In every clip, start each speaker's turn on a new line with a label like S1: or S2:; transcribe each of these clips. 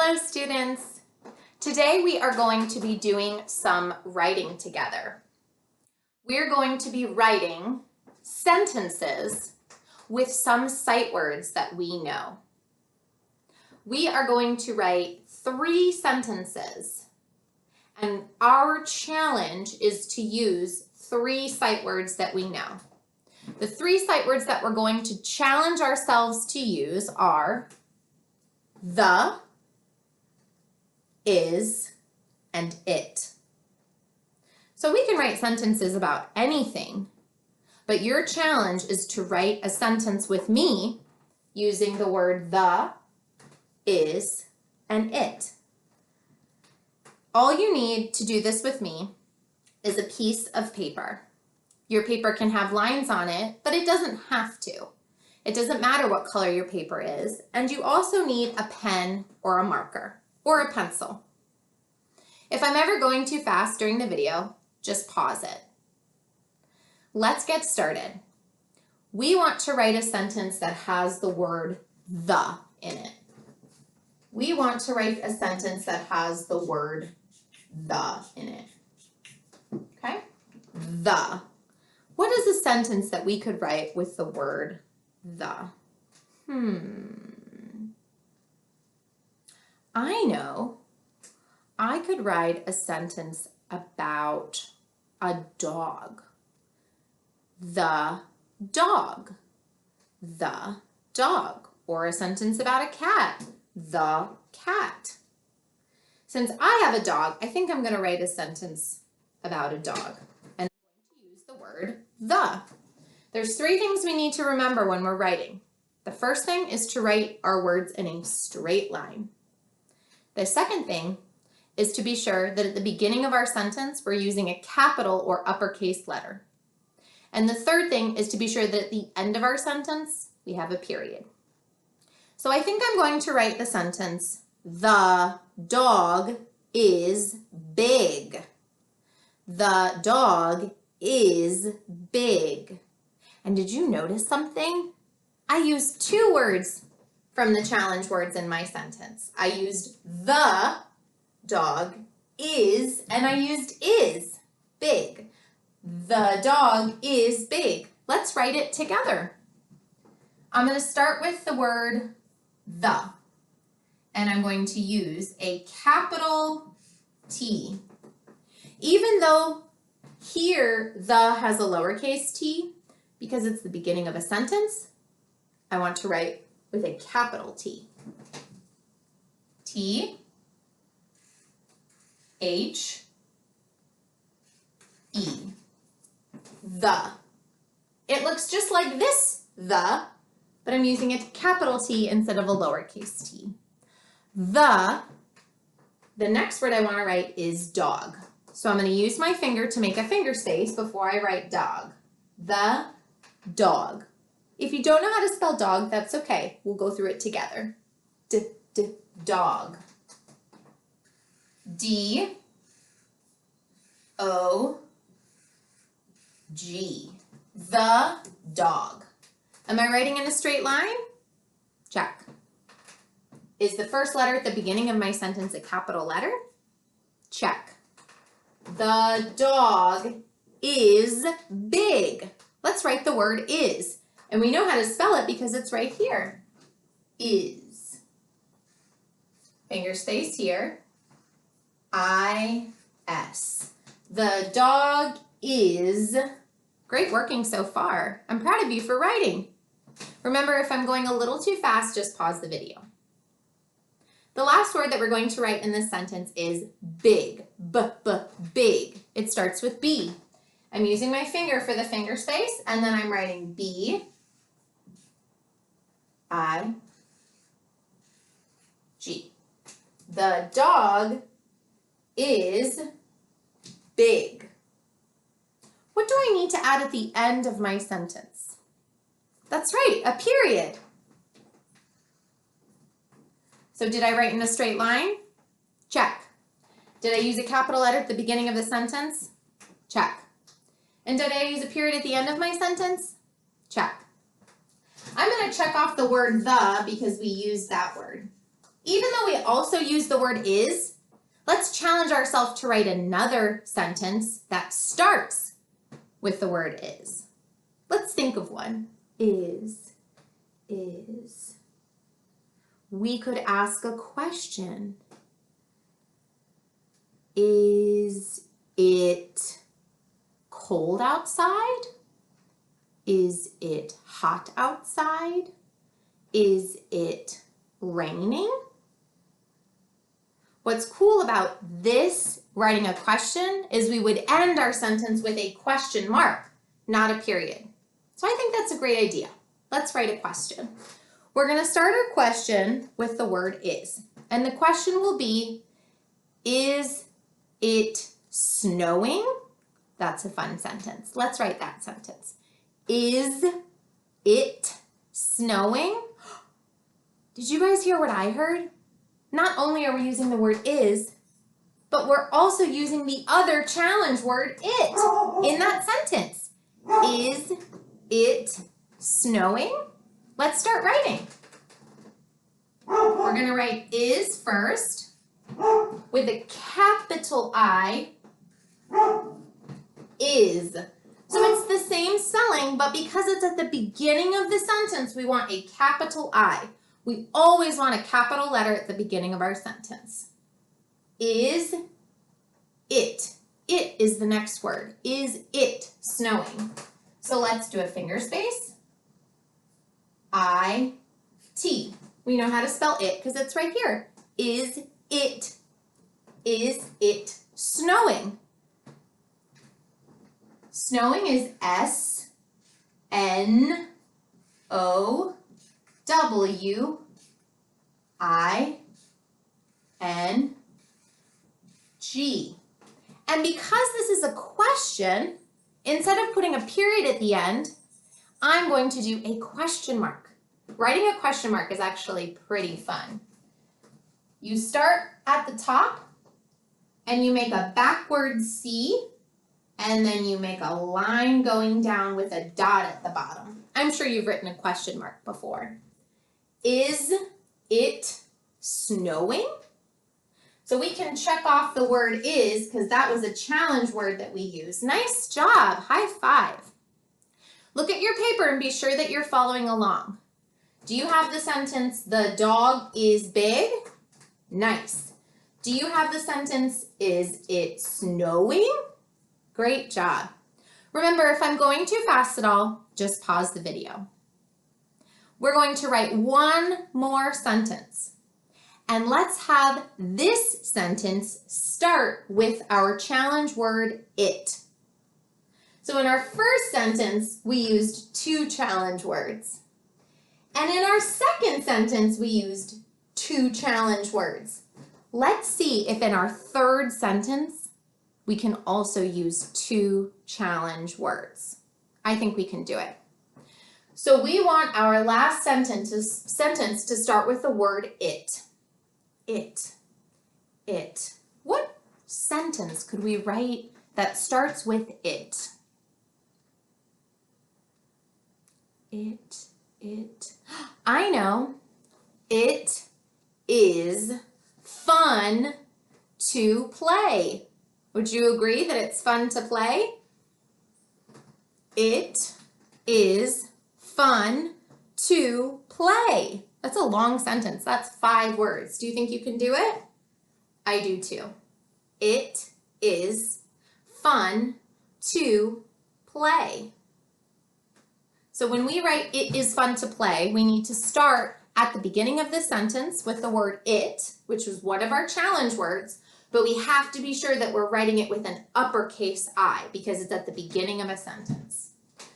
S1: Hello students! Today we are going to be doing some writing together. We're going to be writing sentences with some sight words that we know. We are going to write 3 sentences, and our challenge is to use 3 sight words that we know. The 3 sight words that we're going to challenge ourselves to use are the, is, and it. So we can write sentences about anything, but your challenge is to write a sentence with me using the word the, is, and it. All you need to do this with me is a piece of paper. Your paper can have lines on it, but it doesn't have to. It doesn't matter what color your paper is, and you also need a pen or a marker or a pencil. If I'm ever going too fast during the video, just pause it. Let's get started. We want to write a sentence that has the word the in it. We want to write a sentence that has the word the in it. Okay? The. What is a sentence that we could write with the word the? I know. I could write a sentence about a dog. The dog. The dog. Or a sentence about a cat. The cat. Since I have a dog, I think I'm going to write a sentence about a dog. And I'm going to use the word the. There's 3 things we need to remember when we're writing. The first thing is to write our words in a straight line. The second thing is to be sure that at the beginning of our sentence, we're using a capital or uppercase letter. And the third thing is to be sure that at the end of our sentence, we have a period. So I think I'm going to write the sentence, the dog is big. The dog is big. And did you notice something? I used 2 words from the challenge words in my sentence. I used the dog is, and I used is, big. The dog is big. Let's write it together. I'm going to start with the word the, and I'm going to use a capital T. Even though here the has a lowercase t, because it's the beginning of a sentence, I want to write with a capital T. T, H, E. The. It looks just like this, the, but I'm using a capital T instead of a lowercase t. The next word I want to write is dog. So I'm going to use my finger to make a finger space before I write dog. The dog. If you don't know how to spell dog, that's okay. We'll go through it together. Dog. D, O, G. The dog. Am I writing in a straight line? Check. Is the first letter at the beginning of my sentence a capital letter? Check. The dog is big. Let's write the word is. And we know how to spell it because it's right here. Is. Finger space here. I-S. The dog is. Great working so far. I'm proud of you for writing. Remember, if I'm going a little too fast, just pause the video. The last word that we're going to write in this sentence is big. Big. It starts with B. I'm using my finger for the finger space, and then I'm writing B, I, G. The dog is big. What do I need to add at the end of my sentence? That's right, a period. So did I write in a straight line? Check. Did I use a capital letter at the beginning of the sentence? Check. And did I use a period at the end of my sentence? Check. I'm going to check off the word the because we used that word. Even though we also use the word is, let's challenge ourselves to write another sentence that starts with the word is. Let's think of one. Is. We could ask a question. Is it cold outside? Is it hot outside? Is it raining? What's cool about this writing a question is we would end our sentence with a question mark, not a period. So I think that's a great idea. Let's write a question. We're going to start our question with the word is. And the question will be, is it snowing? That's a fun sentence. Let's write that sentence. Is it snowing? Did you guys hear what I heard? Not only are we using the word is, but we're also using the other challenge word it in that sentence. Is it snowing? Let's start writing. We're going to write is first with a capital I, is. So it's the same spelling, but because it's at the beginning of the sentence, we want a capital I. We always want a capital letter at the beginning of our sentence. Is it? It is the next word. Is it snowing? So let's do a finger space. I-T. We know how to spell it because it's right here. Is it? Is it snowing? Snowing is S-N-O-W-I-N-G. And because this is a question, instead of putting a period at the end, I'm going to do a question mark. Writing a question mark is actually pretty fun. You start at the top and you make a backward C, and then you make a line going down with a dot at the bottom. I'm sure you've written a question mark before. Is it snowing? So we can check off the word is because that was a challenge word that we used. Nice job. High five. Look at your paper and be sure that you're following along. Do you have the sentence, the dog is big? Nice. Do you have the sentence, is it snowing? Great job. Remember, if I'm going too fast at all, just pause the video. We're going to write one more sentence. And let's have this sentence start with our challenge word, it. So in our first sentence, we used two challenge words. And in our second sentence, we used two challenge words. Let's see if in our third sentence, we can also use two challenge words. I think we can do it. So we want our last sentence to start with the word it. It. What sentence could we write that starts with it? It. I know. It is fun to play. Would you agree that it's fun to play? It is fun to play. That's a long sentence. That's 5 words. Do you think you can do it? I do too. It is fun to play. So when we write it is fun to play, we need to start at the beginning of the sentence with the word it, which was one of our challenge words, but we have to be sure that we're writing it with an uppercase I because it's at the beginning of a sentence.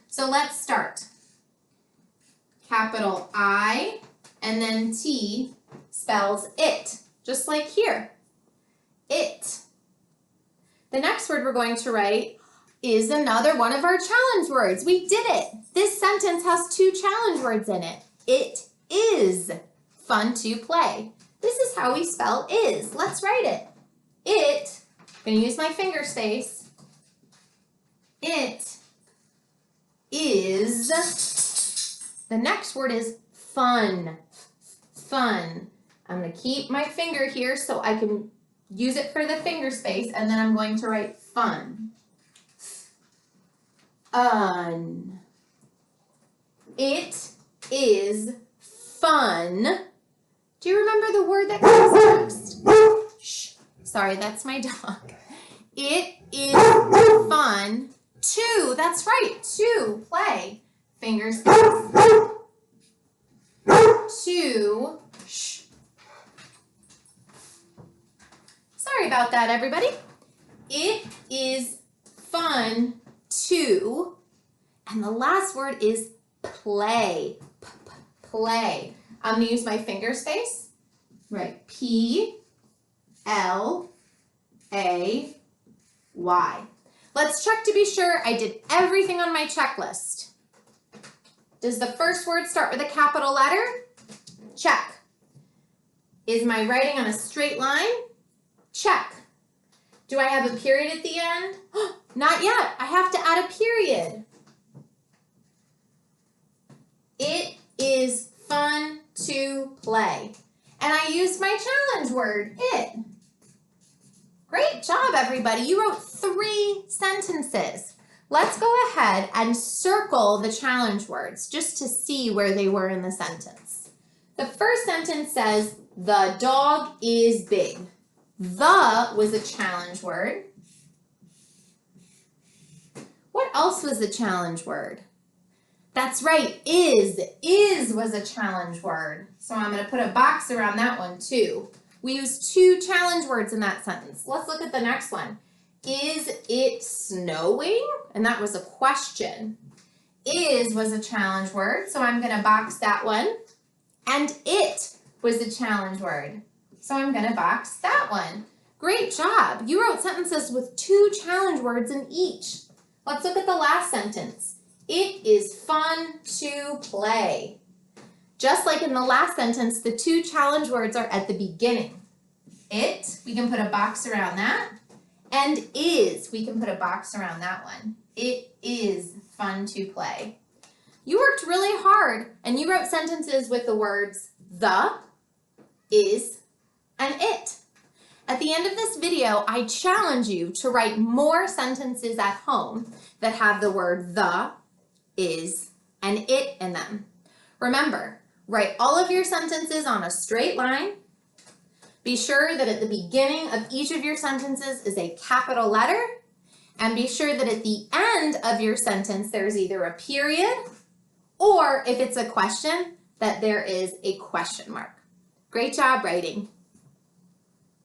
S1: So let's start. Capital I and then T spells it, just like here. It. The next word we're going to write is another one of our challenge words. We did it. This sentence has 2 challenge words in it. It is fun to play. This is how we spell is. Let's write it. It, I'm going to use my finger space. It is, the next word is fun. Fun. I'm going to going to keep my finger here so I can use it for the finger space, and then I'm going to write fun. It is fun. Do you remember the word that comes next? Shh. Sorry, that's my dog. It is fun to, that's right, to play. Finger space. To, shh. Sorry about that, everybody. It is fun to, and the last word is play. Play. I'm going to use my finger space. Right. P-L-A-Y. Let's check to be sure I did everything on my checklist. Does the first word start with a capital letter? Check. Is my writing on a straight line? Check. Do I have a period at the end? Not yet. I have to add a period. It is fun to play. And I used my challenge word, it. Great job, everybody. You wrote 3 sentences. Let's go ahead and circle the challenge words just to see where they were in the sentence. The first sentence says, the dog is big. The was a challenge word. What else was a challenge word? That's right, is. Is was a challenge word. So I'm going to put a box around that one too. We used 2 challenge words in that sentence. Let's look at the next one. Is it snowing? And that was a question. Is was a challenge word, so I'm going to box that one. And it was a challenge word, so I'm going to box that one. Great job. You wrote sentences with 2 challenge words in each. Let's look at the last sentence. It is fun to play. Just like in the last sentence, the 2 challenge words are at the beginning. It, we can put a box around that. And is, we can put a box around that one. It is fun to play. You worked really hard and you wrote sentences with the words the, is, and it. At the end of this video, I challenge you to write more sentences at home that have the word the, is, and it in them. Remember, write all of your sentences on a straight line. Be sure that at the beginning of each of your sentences is a capital letter, and be sure that at the end of your sentence there's either a period or if it's a question that there is a question mark. Great job writing.